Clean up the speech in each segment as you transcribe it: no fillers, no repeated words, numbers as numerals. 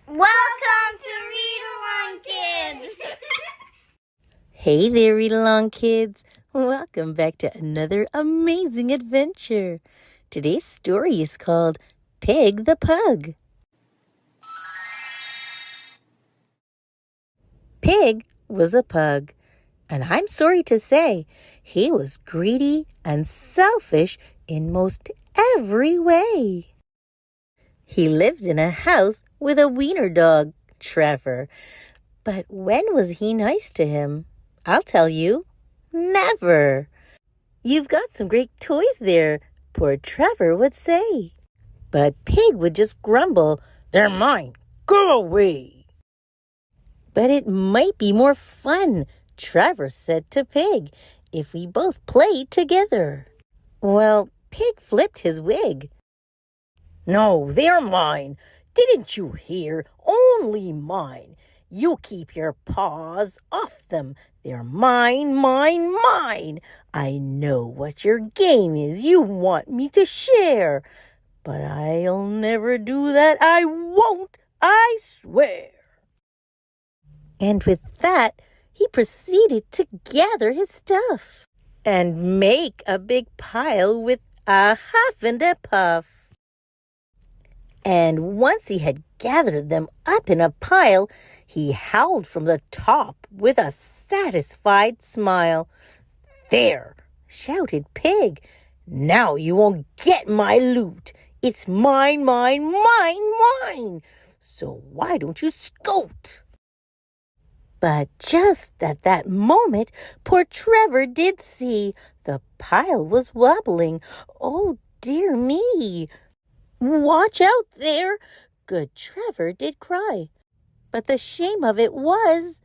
Welcome to Read Along Kids! Hey there, Read Along Kids. Welcome back to another amazing adventure. Today's story is called Pig the Pug. Pig was a pug, and I'm sorry to say, he was greedy and selfish in most every way. He lived in a house with a wiener dog, Trevor. But when was he nice to him? I'll tell you, never. You've got some great toys there, poor Trevor would say. But Pig would just grumble, "They're mine, go away." But it might be more fun, Trevor said to Pig, if we both played together. Well, Pig flipped his wig. "No, they're mine. Didn't you hear? Only mine. You keep your paws off them. They're mine, mine, mine. I know what your game is. You want me to share. But I'll never do that. I won't, I swear." And with that, he proceeded to gather his stuff and make a big pile with a huff and a puff. And once he had gathered them up in a pile, he howled from the top with a satisfied smile. "There!" shouted Pig. "Now you won't get my loot. It's mine, mine, mine, mine. So why don't you scoot?" But just at that moment, poor Trevor did see the pile was wobbling. "Oh, dear me! Watch out there!" good Trevor did cry. But the shame of it was,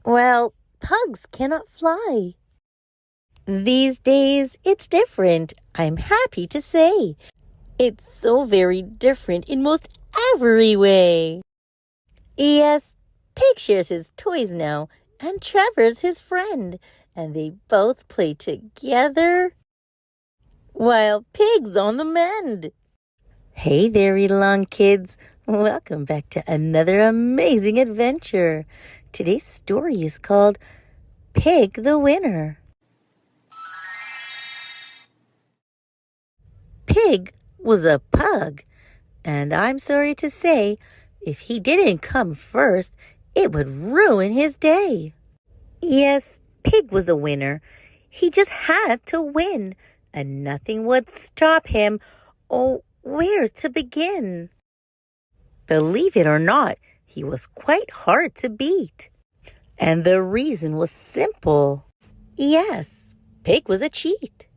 well, pugs cannot fly. These days, it's different, I'm happy to say. It's so very different in most every way. Yes, Pig shares his toys now, and Trevor's his friend, and they both play together while Pig's on the mend. Hey there, Read Along Kids. Welcome back to another amazing adventure. Today's story is called Pig the Winner. Pig was a pug, and I'm sorry to say, if he didn't come first, it would ruin his day. Yes, Pig was a winner. He just had to win, and nothing would stop him. Oh, where to begin? Believe it or not, he was quite hard to beat. And the reason was simple. Yes, Pig was a cheat.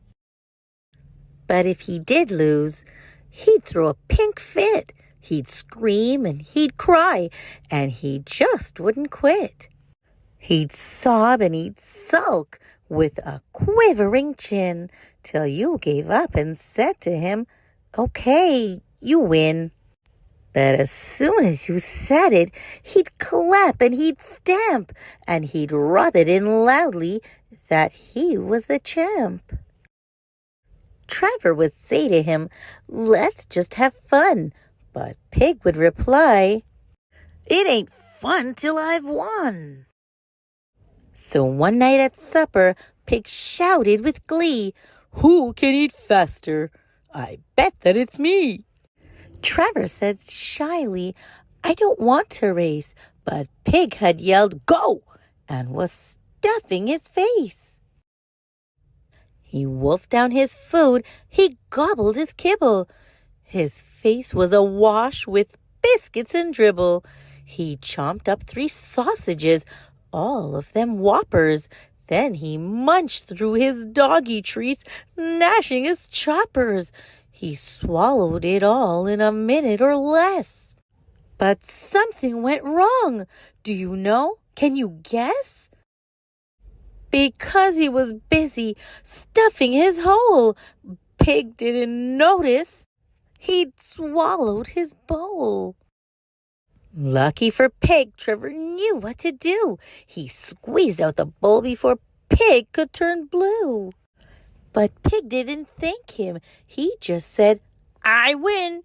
But if he did lose, he'd throw a pink fit. He'd scream and he'd cry, and he just wouldn't quit. He'd sob and he'd sulk with a quivering chin till you gave up and said to him, "Okay, you win." But as soon as you said it, he'd clap and he'd stamp, and he'd rub it in loudly that he was the champ. Trevor would say to him, "Let's just have fun." But Pig would reply, "It ain't fun till I've won." So one night at supper, Pig shouted with glee, "Who can eat faster? I bet that it's me." Trevor said shyly, "I don't want to race," but Pig had yelled, "Go!" and was stuffing his face. He wolfed down his food, he gobbled his kibble. His face was awash with biscuits and dribble. He chomped up 3 sausages, all of them whoppers. Then he munched through his doggy treats, gnashing his choppers. He swallowed it all in a minute or less. But something went wrong. Do you know? Can you guess? Because he was busy stuffing his hole, Pig didn't notice he'd swallowed his bowl. Lucky for Pig, Trevor knew what to do. He squeezed out the bowl before Pig could turn blue. But Pig didn't thank him. He just said, "I win."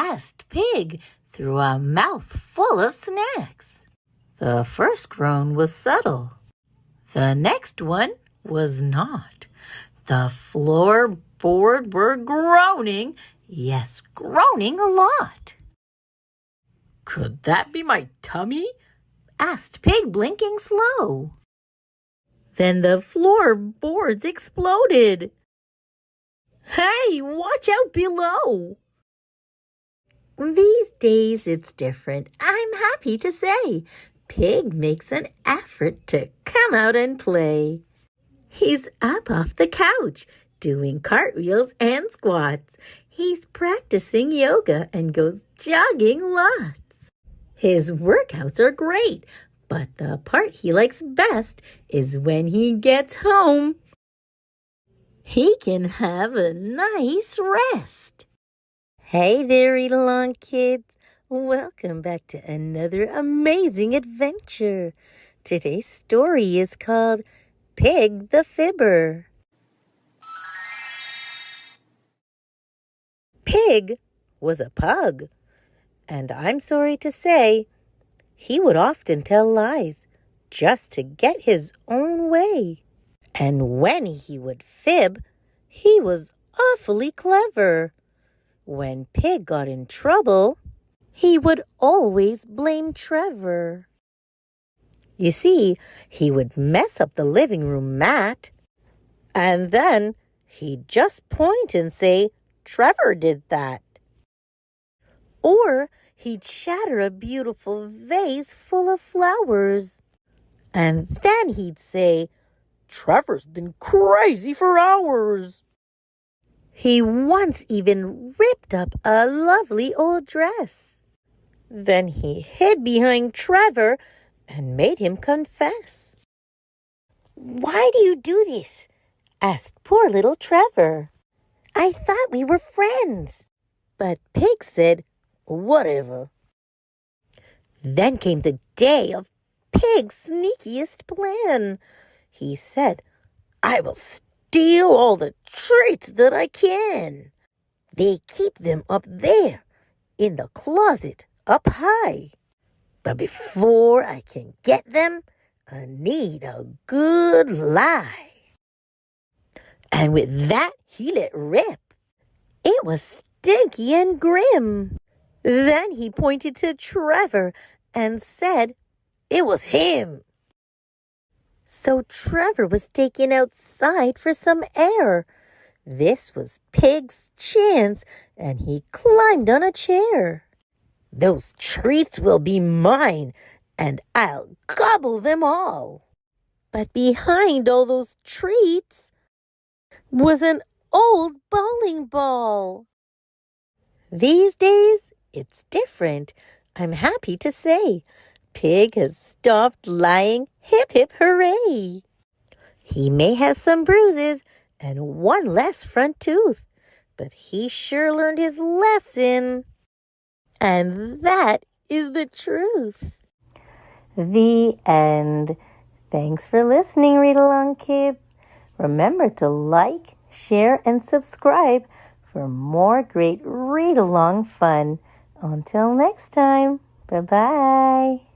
asked Pig through a mouth full of snacks. The first groan was subtle. The next one was not. The floorboard were groaning, yes, groaning a lot. "Could that be my tummy?" asked Pig, blinking slow. Then the floorboards exploded. "Hey, watch out below!" These days it's different, I'm happy to say. Pig makes an effort to come out and play. He's up off the couch, doing cartwheels and squats. He's practicing yoga and goes jogging lots. His workouts are great, but the part he likes best is when he gets home. He can have a nice rest. Hey there, Read-Along kids. Welcome back to another amazing adventure. Today's story is called Pig the Fibber. Pig was a pug, and I'm sorry to say, he would often tell lies just to get his own way. And when he would fib, he was awfully clever. When Pig got in trouble, he would always blame Trevor. You see, he would mess up the living room mat, and then he'd just point and say, "Trevor did that." Or he'd shatter a beautiful vase full of flowers, and then he'd say, "Trevor's been crazy for hours." He once even ripped up a lovely old dress. Then he hid behind Trevor and made him confess. "Why do you do this?" asked poor little Trevor. I thought we were friends. But Pig said, whatever. Then came the day of Pig's sneakiest plan. He said, I will steal all the treats that I can. They keep them up there in the closet up high. But before I can get them, I need a good lie. And with that, he let rip. It was stinky and grim. Then he pointed to Trevor and said it was him. So Trevor was taken outside for some air. This was Pig's chance, and he climbed on a chair. Those treats will be mine, and I'll gobble them all. But behind all those treats was an old bowling ball. These days, it's different, I'm happy to say. Pig has stopped lying, hip hip hooray. He may have some bruises and one less front tooth, but he sure learned his lesson. And that is the truth. The end. Thanks for listening, Read Along Kids. Remember to like, share, and subscribe for more great read-along fun. Until next time, bye-bye.